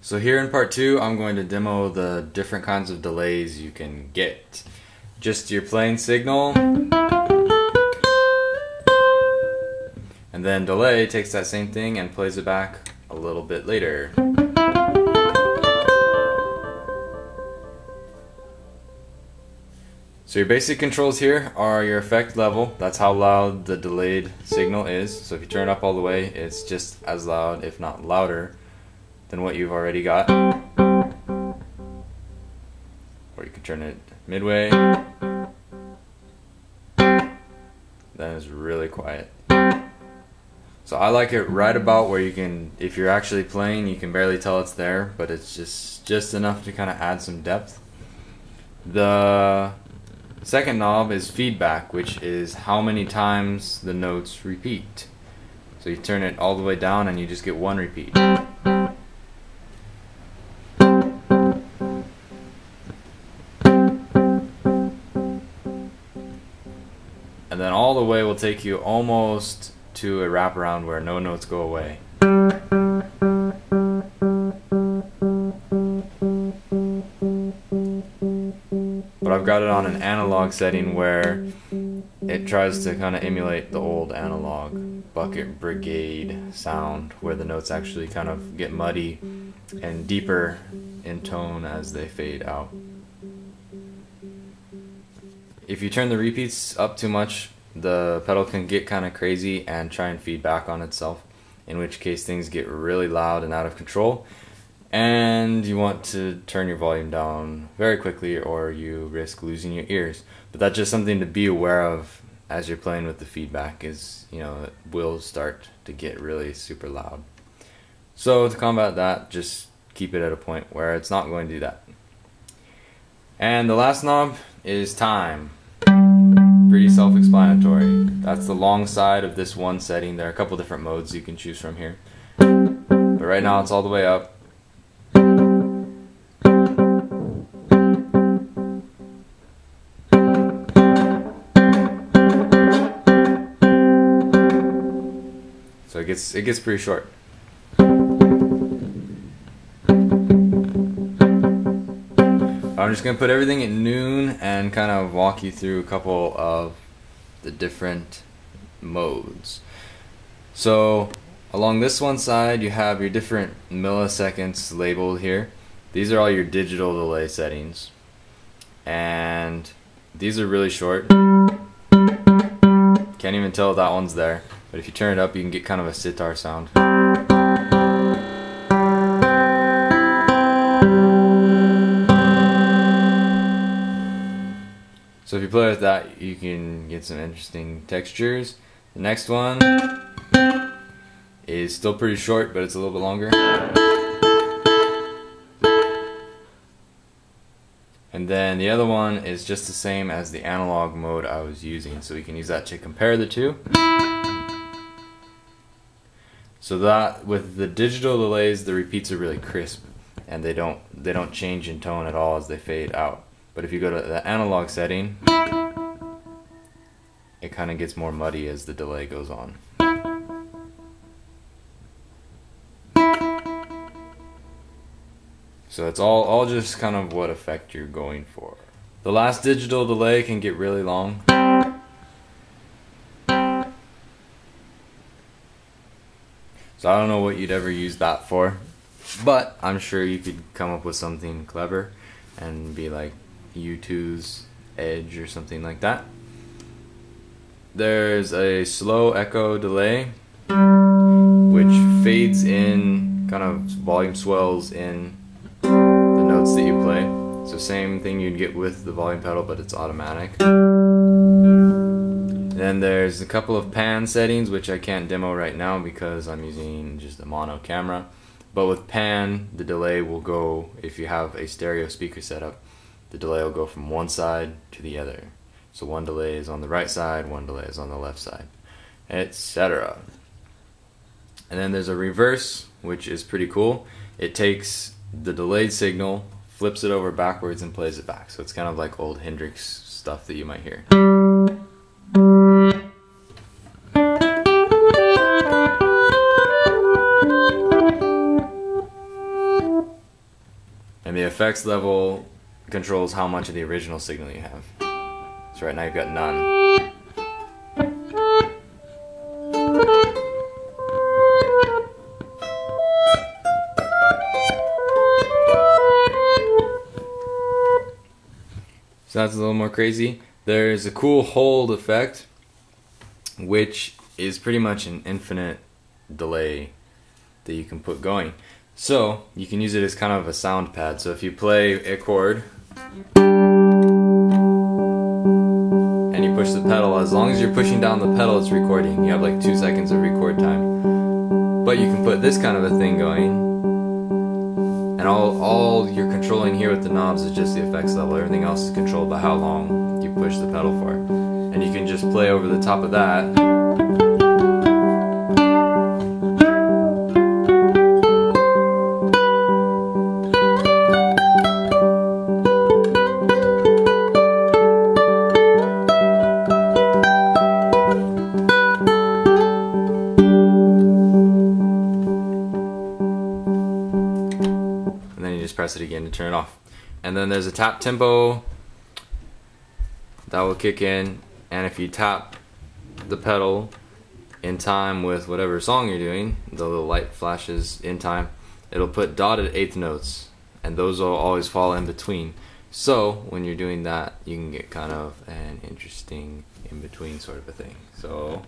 So here in part 2, I'm going to demo the different kinds of delays you can get. Just your plain signal, and then delay takes that same thing and plays it back a little bit later. So your basic controls here are your effect level. That's how loud the delayed signal is. So if you turn it up all the way, it's just as loud, if not louder, than what you've already got. Or you can turn it midway. Then it's really quiet. So I like it right about where you can, if you're actually playing, you can barely tell it's there, but it's just enough to kind of add some depth. The second knob is feedback, which is how many times the notes repeat. So you turn it all the way down and you just get one repeat. And then all the way will take you almost to a wraparound where no notes go away. But I've got it on an analog setting where it tries to kind of emulate the old analog bucket brigade sound, where the notes actually kind of get muddy and deeper in tone as they fade out. If you turn the repeats up too much, the pedal can get kind of crazy and try and feed back on itself, in which case things get really loud and out of control, and you want to turn your volume down very quickly or you risk losing your ears. But that's just something to be aware of as you're playing with the feedback, is, you know, it will start to get really super loud. So to combat that, just keep it at a point where it's not going to do that. And the last knob is time. Pretty self-explanatory. That's the long side of this one setting. There are a couple different modes you can choose from here, but right now it's all the way up. So it gets pretty short. I'm just going to put everything at noon and kind of walk you through a couple of the different modes. So along this one side you have your different milliseconds labeled here. These are all your digital delay settings, and these are really short. Can't even tell that one's there, but if you turn it up you can get kind of a sitar sound. So if you play with that, you can get some interesting textures. The next one is still pretty short, but it's a little bit longer. And then the other one is just the same as the analog mode I was using, so we can use that to compare the two. So that with the digital delays, the repeats are really crisp, and they don't change in tone at all as they fade out. But if you go to the analog setting, it kind of gets more muddy as the delay goes on. So it's all just kind of what effect you're going for. The last digital delay can get really long. So I don't know what you'd ever use that for, but I'm sure you could come up with something clever and be like U2's Edge or something like that. There's a slow echo delay, which fades in, kind of volume swells in the notes that you play. So same thing you'd get with the volume pedal, but it's automatic. Then there's a couple of pan settings, which I can't demo right now because I'm using just a mono camera. But with pan, the delay will go, if you have a stereo speaker setup, the delay will go from one side to the other. So one delay is on the right side, one delay is on the left side, etc. And then there's a reverse, which is pretty cool. It takes the delayed signal, flips it over backwards, and plays it back. So it's kind of like old Hendrix stuff that you might hear. effects level controls how much of the original signal you have. So right now you've got none. So that's a little more crazy. There's a cool hold effect, which is pretty much an infinite delay that you can put going. So you can use it as kind of a sound pad. So if you play a chord and you push the pedal, as long as you're pushing down the pedal, it's recording. You have like 2 seconds of record time. But you can put this kind of a thing going, and all you're controlling here with the knobs is just the effects level. Everything else is controlled by how long you push the pedal for. And you can just play over the top of that. And then you just press it again to turn it off. And then there's a tap tempo that will kick in, and if you tap the pedal in time with whatever song you're doing, the little light flashes in time, it'll put dotted eighth notes, and those will always fall in between. So when you're doing that, you can get kind of an interesting in between sort of a thing. So